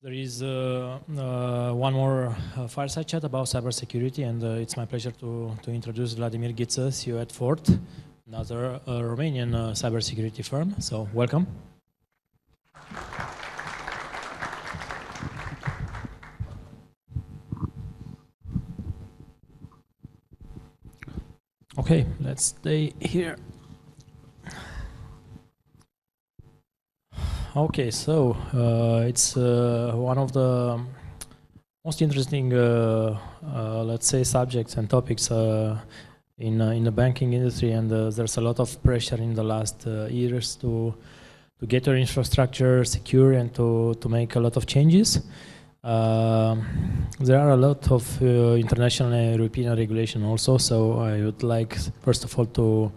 There is one more fireside chat about cybersecurity, and it's my pleasure to introduce Vladimir Ghiță, CEO at Fort, another Romanian cybersecurity firm. So, welcome. Okay, let's stay here. Okay, so it's one of the most interesting, let's say, subjects and topics in the banking industry, and there's a lot of pressure in the last years to get your infrastructure secure and to make a lot of changes. There are a lot of international and European regulation also, so I would like, first of all, to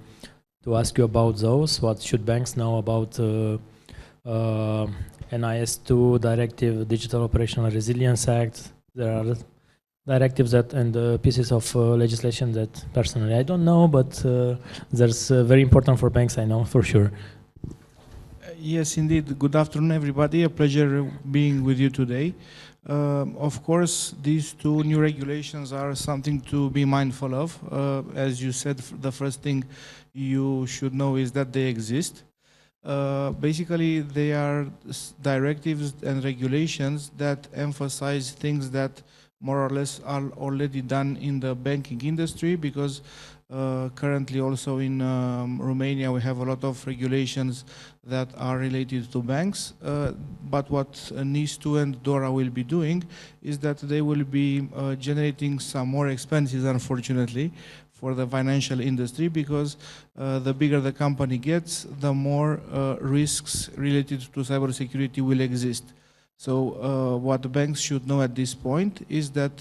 ask you about those. What should banks know about NIS2 directive, Digital Operational Resilience Act? There are directives that and pieces of legislation that personally I don't know, but there's very important for banks, I know for sure. Yes, indeed. Good afternoon, everybody. A pleasure being with you today. Of course, these two new regulations are something to be mindful of. As you said, the first thing you should know is that they exist. Basically, they are directives and regulations that emphasize things that more or less are already done in the banking industry, because currently also in Romania we have a lot of regulations that are related to banks. But what NIS2 and DORA will be doing is that they will be generating some more expenses, unfortunately, for the financial industry, because the bigger the company gets, the more risks related to cybersecurity will exist. So what the banks should know at this point is that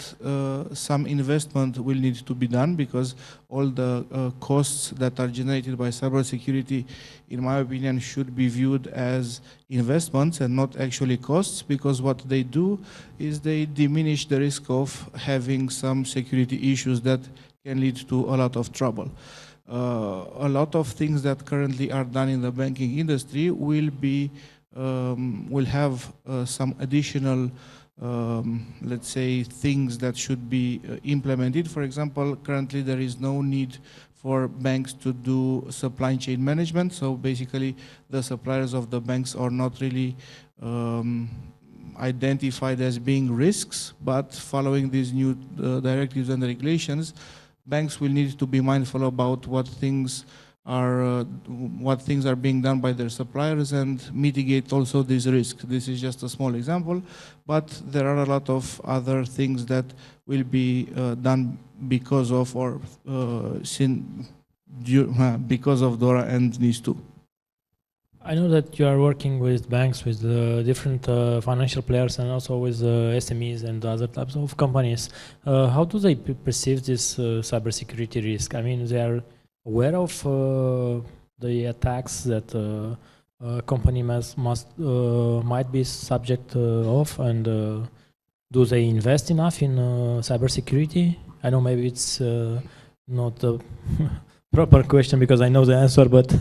some investment will need to be done, because all the costs that are generated by cybersecurity, in my opinion, should be viewed as investments and not actually costs, because what they do is they diminish the risk of having some security issues that can lead to a lot of trouble. A lot of things that currently are done in the banking industry will have some additional, let's say, things that should be implemented. For example, currently there is no need for banks to do supply chain management. So basically, the suppliers of the banks are not really identified as being risks, but following these new directives and regulations, banks will need to be mindful about what things are being done by their suppliers and mitigate also this risk. This is just a small example, but there are a lot of other things that will be done because of because of DORA and NIS2. I know that you are working with banks, with different financial players, and also with SMEs and other types of companies. How do they perceive this cybersecurity risk? I mean, they are aware of the attacks that a company might be subject of, and do they invest enough in cybersecurity? I know maybe it's not a proper question because I know the answer, but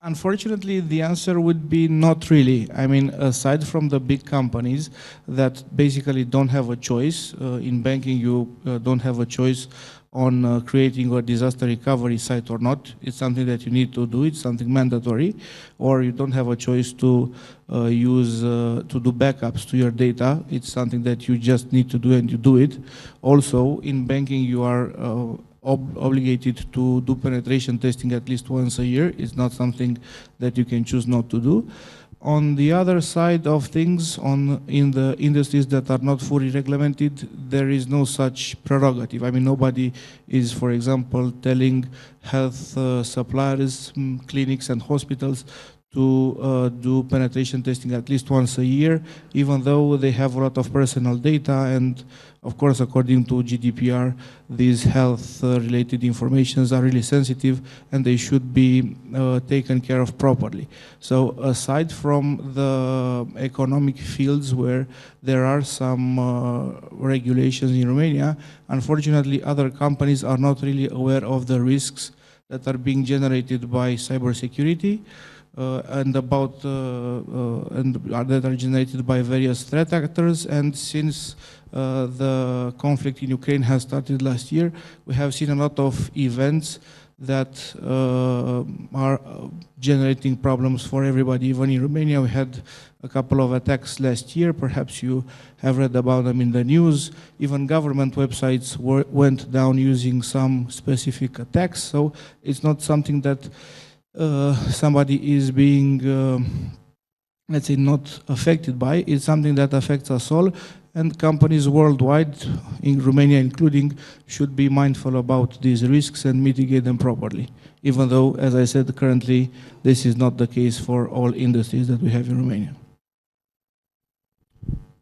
unfortunately, the answer would be not really. I mean, aside from the big companies that basically don't have a choice, in banking you don't have a choice on creating a disaster recovery site or not. It's something that you need to do, it's something mandatory, or you don't have a choice to do backups to your data. It's something that you just need to do and you do it. Also, in banking you are obligated to do penetration testing at least once a year. It's not something that you can choose not to do. On the other side of things, in the industries that are not fully regulated, there is no such prerogative. I mean, nobody is, for example, telling health suppliers, clinics and hospitals to do penetration testing at least once a year, even though they have a lot of personal data, and of course, according to GDPR, these health-related informations are really sensitive and they should be taken care of properly. So aside from the economic fields where there are some regulations in Romania, unfortunately, other companies are not really aware of the risks that are being generated by cybersecurity. and that are generated by various threat actors. And since the conflict in Ukraine has started last year, we have seen a lot of events that are generating problems for everybody. Even in Romania, we had a couple of attacks last year. Perhaps you have read about them in the news. Even government websites went down using some specific attacks. So it's not something that somebody is being, let's say, not affected by. It's something that affects us all. And companies worldwide, in Romania including, should be mindful about these risks and mitigate them properly. Even though, as I said, currently, this is not the case for all industries that we have in Romania.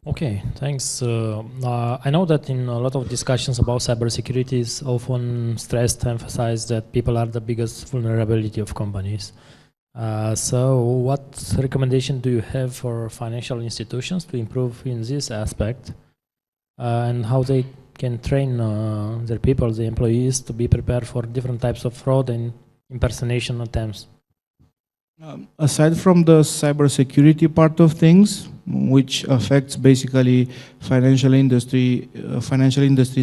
Okay, thanks. I know that in a lot of discussions about cybersecurity, it's often stressed, emphasized that people are the biggest vulnerability of companies. So what recommendation do you have for financial institutions to improve in this aspect, and how they can train their people, the employees, to be prepared for different types of fraud and impersonation attempts? Aside from the cybersecurity part of things, which affects basically financial industry's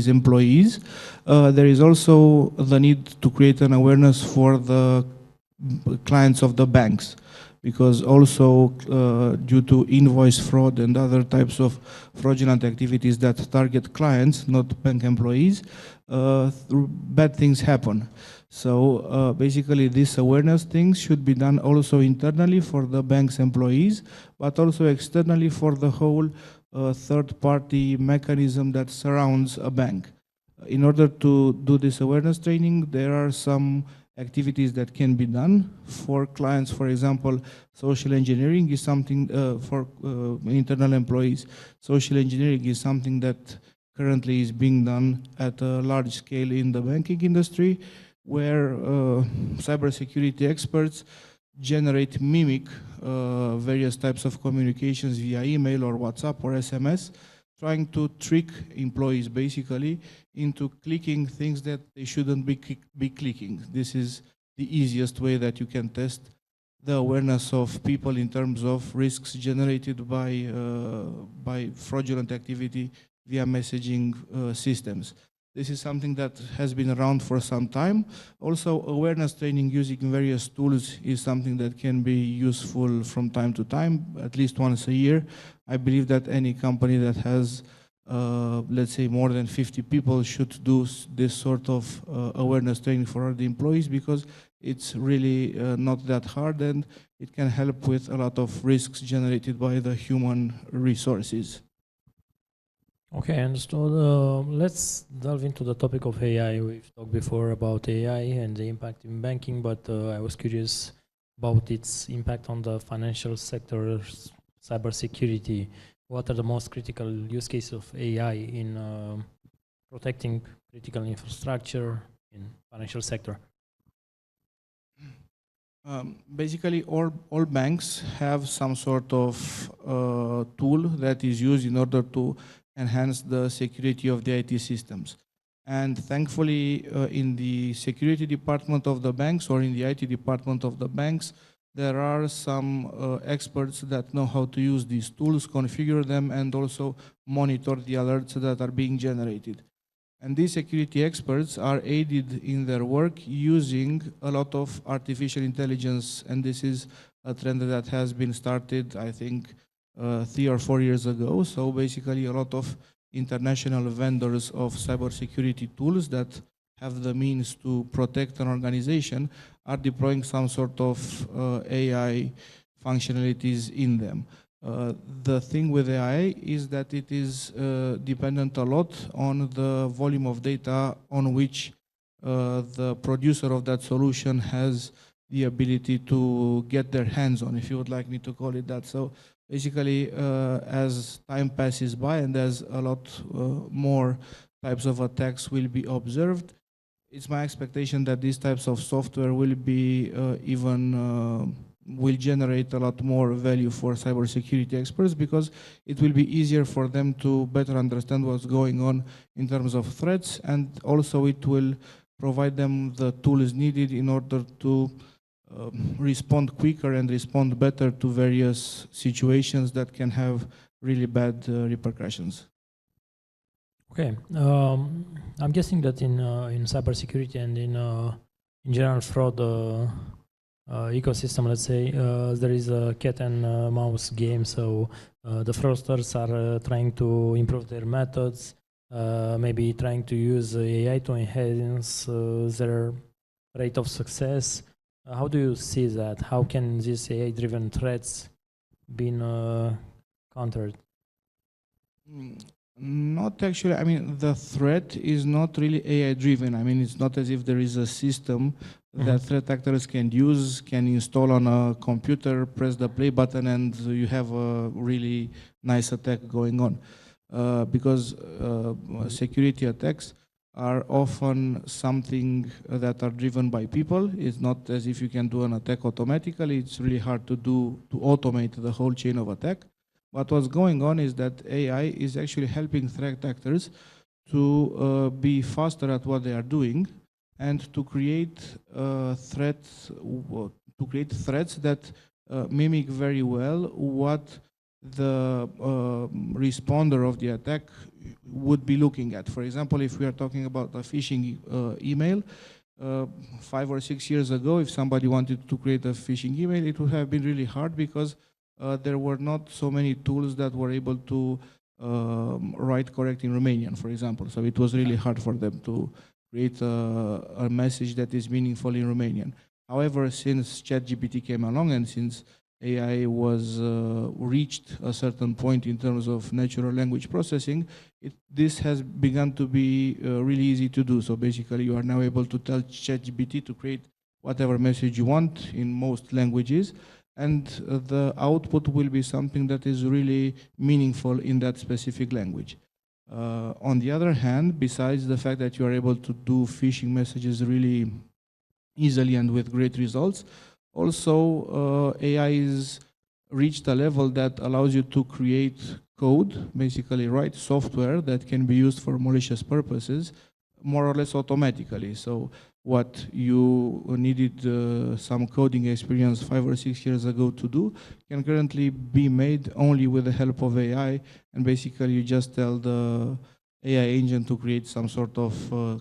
employees, there is also the need to create an awareness for the clients of the banks, because also due to invoice fraud and other types of fraudulent activities that target clients, not bank employees, bad things happen. So basically this awareness things should be done also internally for the bank's employees, but also externally for the whole third-party mechanism that surrounds a bank. In order to do this awareness training, there are some activities that can be done for clients. For example, social engineering is something for internal employees. Social engineering is something that currently is being done at a large scale in the banking industry, where cybersecurity experts mimic various types of communications via email or WhatsApp or SMS, trying to trick employees basically into clicking things that they shouldn't be clicking. This is the easiest way that you can test the awareness of people in terms of risks generated by fraudulent activity via messaging systems. This is something that has been around for some time. Also, awareness training using various tools is something that can be useful from time to time, at least once a year. I believe that any company that has, let's say, more than 50 people should do this sort of awareness training for all the employees, because it's really not that hard, and it can help with a lot of risks generated by the human resources. Okay, understood. Let's delve into the topic of AI. We've talked before about AI and the impact in banking, but I was curious about its impact on the financial sector's cybersecurity. What are the most critical use cases of AI in protecting critical infrastructure in financial sector? Basically, all banks have some sort of tool that is used in order to enhance the security of the IT systems. And thankfully, in the security department of the banks or in the IT department of the banks, there are some experts that know how to use these tools, configure them, and also monitor the alerts that are being generated. And these security experts are aided in their work using a lot of artificial intelligence, and this is a trend that has been started, I think, 3 or 4 years ago. So basically a lot of international vendors of cybersecurity tools that have the means to protect an organization are deploying some sort of AI functionalities in them. The thing with AI is that it is dependent a lot on the volume of data on which the producer of that solution has the ability to get their hands on, if you would like me to call it that. So basically, as time passes by and as a lot more types of attacks will be observed, it's my expectation that these types of software will be will generate a lot more value for cybersecurity experts, because it will be easier for them to better understand what's going on in terms of threats, and also it will provide them the tools needed in order to respond quicker and respond better to various situations that can have really bad repercussions. Okay, I'm guessing that in cybersecurity and in general fraud ecosystem, let's say, there is a cat and mouse game. So the fraudsters are trying to improve their methods, maybe trying to use AI to enhance their rate of success. How do you see that? How can these AI-driven threats be countered? Not actually. I mean, the threat is not really AI driven. I mean, it's not as if there is a system that threat actors can use, can install on a computer, press the play button, and you have a really nice attack going on. Because security attacks are often something that are driven by people. It's not as if you can do an attack automatically. It's really hard to automate the whole chain of attack. But what's going on is that AI is actually helping threat actors to be faster at what they are doing and to create threats that mimic very well what the responder of the attack would be looking at. For example, if we are talking about a phishing email, 5 or 6 years ago, if somebody wanted to create a phishing email, it would have been really hard because there were not so many tools that were able to write correct in Romanian, for example. So it was really hard for them to create a message that is meaningful in Romanian. However, since ChatGPT came along and since AI was reached a certain point in terms of natural language processing, this has begun to be really easy to do. So basically, you are now able to tell ChatGPT to create whatever message you want in most languages, and the output will be something that is really meaningful in that specific language. On the other hand, besides the fact that you are able to do phishing messages really easily and with great results, also AI is reached a level that allows you to create code, basically write software that can be used for malicious purposes, more or less automatically. So what you needed some coding experience 5 or 6 years ago to do can currently be made only with the help of AI, and basically you just tell the AI engine to create some sort of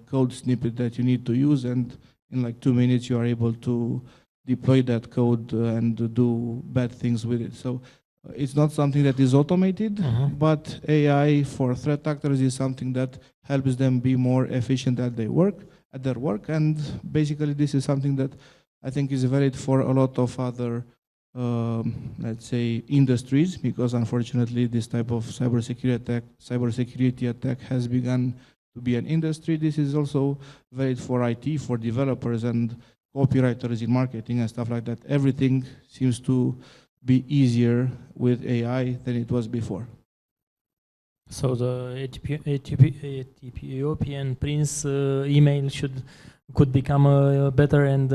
code snippet that you need to use, and in like 2 minutes you are able to deploy that code and do bad things with it. So it's not something that is automated, but AI for threat actors is something that helps them be more efficient at their work, and basically this is something that I think is valid for a lot of other, let's say, industries, because unfortunately this type of cybersecurity attack has begun to be an industry. This is also valid for IT, for developers and copywriters in marketing and stuff like that. Everything seems to be easier with AI than it was before. So the Ethiopian prince email could become better and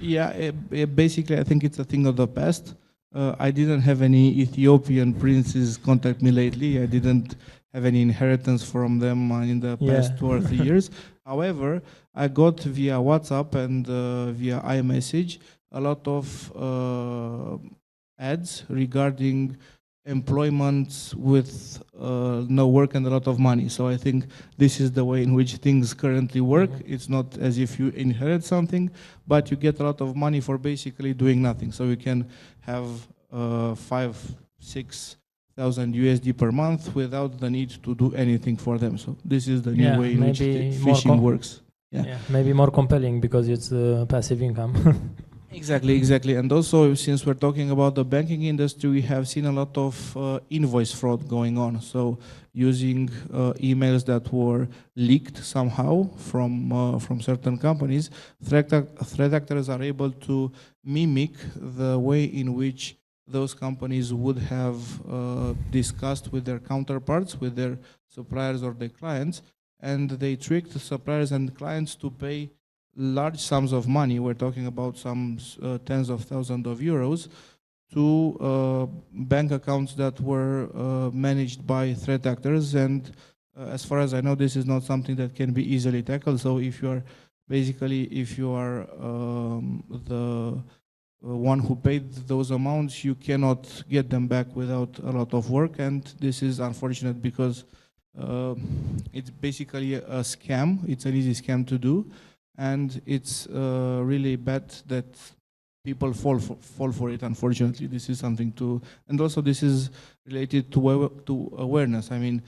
yeah, basically I think it's a thing of the past. I didn't have any Ethiopian princes contact me lately. I didn't have any inheritance from them in the past 2 or 3 years. However, I got via WhatsApp and via iMessage a lot of ads regarding employment with no work and a lot of money. So I think this is the way in which things currently work. It's not as if you inherit something, but you get a lot of money for basically doing nothing. So you can have 5,000-6,000 USD per month without the need to do anything for them. So this is the new way in which phishing works. Yeah, maybe more compelling because it's passive income. Exactly. And also, since we're talking about the banking industry, we have seen a lot of invoice fraud going on. So using emails that were leaked somehow from certain companies, threat actors are able to mimic the way in which those companies would have discussed with their counterparts, with their suppliers or their clients, and they tricked the suppliers and clients to pay large sums of money. We're talking about some tens of thousands of euros to bank accounts that were managed by threat actors. And as far as I know, this is not something that can be easily tackled. So if you are basically, if you are the one who paid those amounts, you cannot get them back without a lot of work, and this is unfortunate because it's basically a scam. It's an easy scam to do, and it's really bad that people fall for it. Unfortunately, this is something to, and also this is related to awareness. I mean,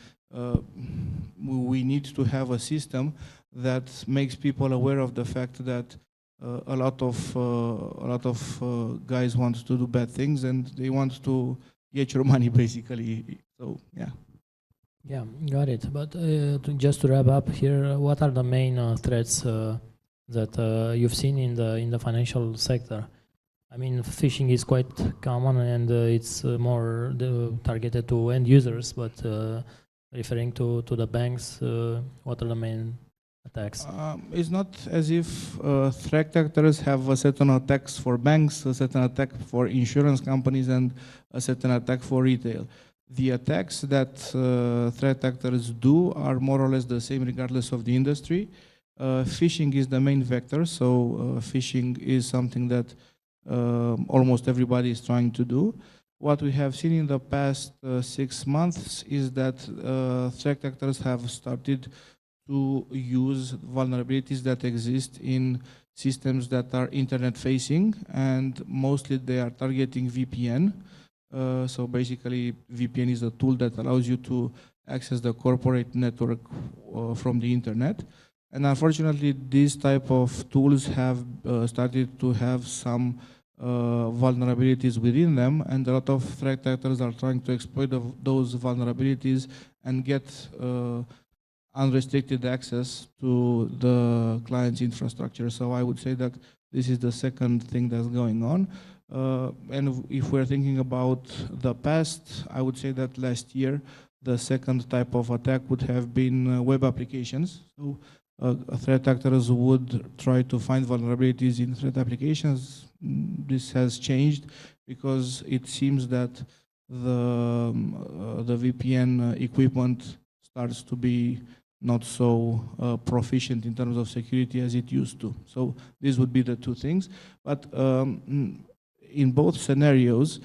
we need to have a system that makes people aware of the fact that a lot of guys want to do bad things and they want to get your money, basically. So yeah. Yeah, got it. But just to wrap up here, what are the main threats that you've seen in the financial sector? I mean, phishing is quite common, and it's more targeted to end users. But referring to the banks, what are the main attacks? It's not as if threat actors have a certain attacks for banks, a certain attack for insurance companies, and a certain attack for retail. The attacks that threat actors do are more or less the same regardless of the industry. Phishing is the main vector, so phishing is something that almost everybody is trying to do. What we have seen in the past 6 months is that threat actors have started to use vulnerabilities that exist in systems that are internet facing, and mostly they are targeting VPN. So basically VPN is a tool that allows you to access the corporate network from the internet. And unfortunately, these type of tools have started to have some vulnerabilities within them, and a lot of threat actors are trying to exploit those vulnerabilities and get unrestricted access to the client's infrastructure. So I would say that this is the second thing that's going on. And if we're thinking about the past, I would say that last year, the second type of attack would have been web applications. So threat actors would try to find vulnerabilities in threat applications. This has changed because it seems that the VPN equipment starts to be not so proficient in terms of security as it used to. So these would be the two things. But in both scenarios,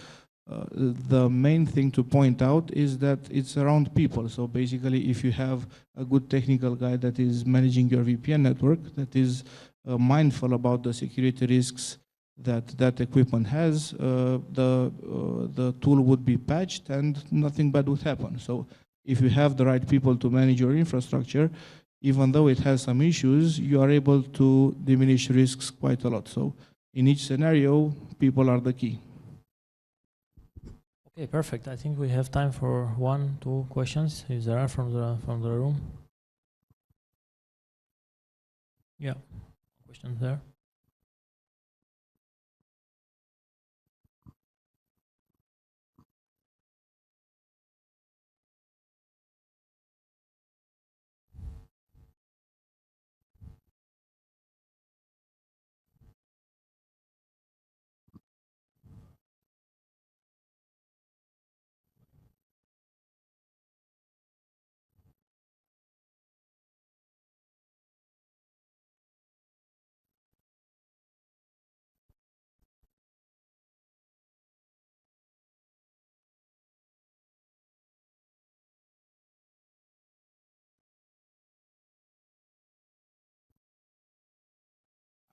the main thing to point out is that it's around people. So basically, if you have a good technical guy that is managing your VPN network, that is mindful about the security risks that that equipment has, the tool would be patched and nothing bad would happen. So if you have the right people to manage your infrastructure, even though it has some issues, you are able to diminish risks quite a lot. So in each scenario, people are the key. Okay, perfect. I think we have time for 1-2 questions, if there are from the room. Yeah, questions there.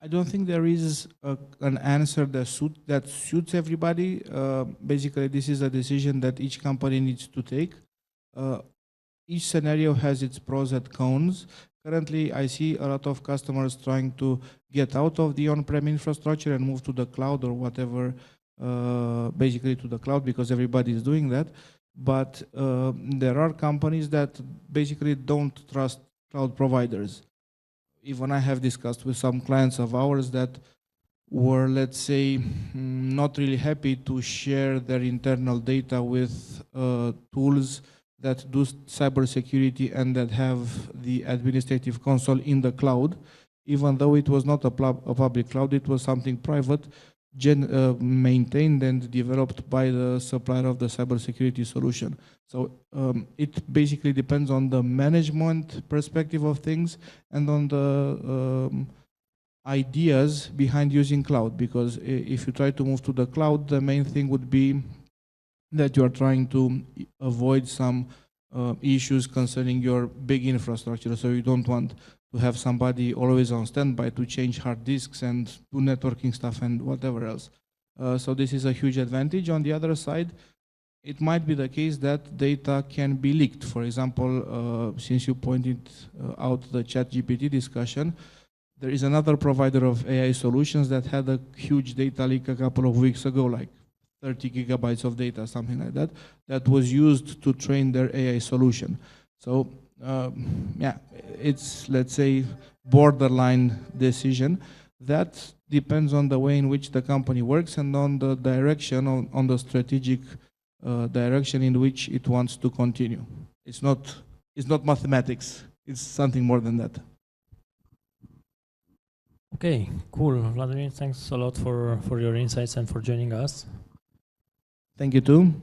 I don't think there is an answer that suits everybody. Basically, this is a decision that each company needs to take. Each scenario has its pros and cons. Currently, I see a lot of customers trying to get out of the on-prem infrastructure and move to the cloud or whatever, basically to the cloud, because everybody is doing that. But there are companies that basically don't trust cloud providers. Even I have discussed with some clients of ours that were, let's say, not really happy to share their internal data with tools that do cybersecurity and that have the administrative console in the cloud. Even though it was not a public cloud, it was something private, maintained and developed by the supplier of the cybersecurity solution. So it basically depends on the management perspective of things and on the ideas behind using cloud, because if you try to move to the cloud, the main thing would be that you are trying to avoid some issues concerning your big infrastructure. So you don't want to have somebody always on standby to change hard disks and do networking stuff and whatever else. So this is a huge advantage. On the other side, it might be the case that data can be leaked. For example, since you pointed out the ChatGPT discussion, there is another provider of AI solutions that had a huge data leak a couple of weeks ago, like 30 gigabytes of data, something like that, that was used to train their AI solution. So yeah, it's, let's say, borderline decision. That depends on the way in which the company works and on the direction, on the strategic direction in which it wants to continue. It's not mathematics. It's something more than that. Okay, cool. Vladimir, thanks a lot for your insights and for joining us. Thank you too.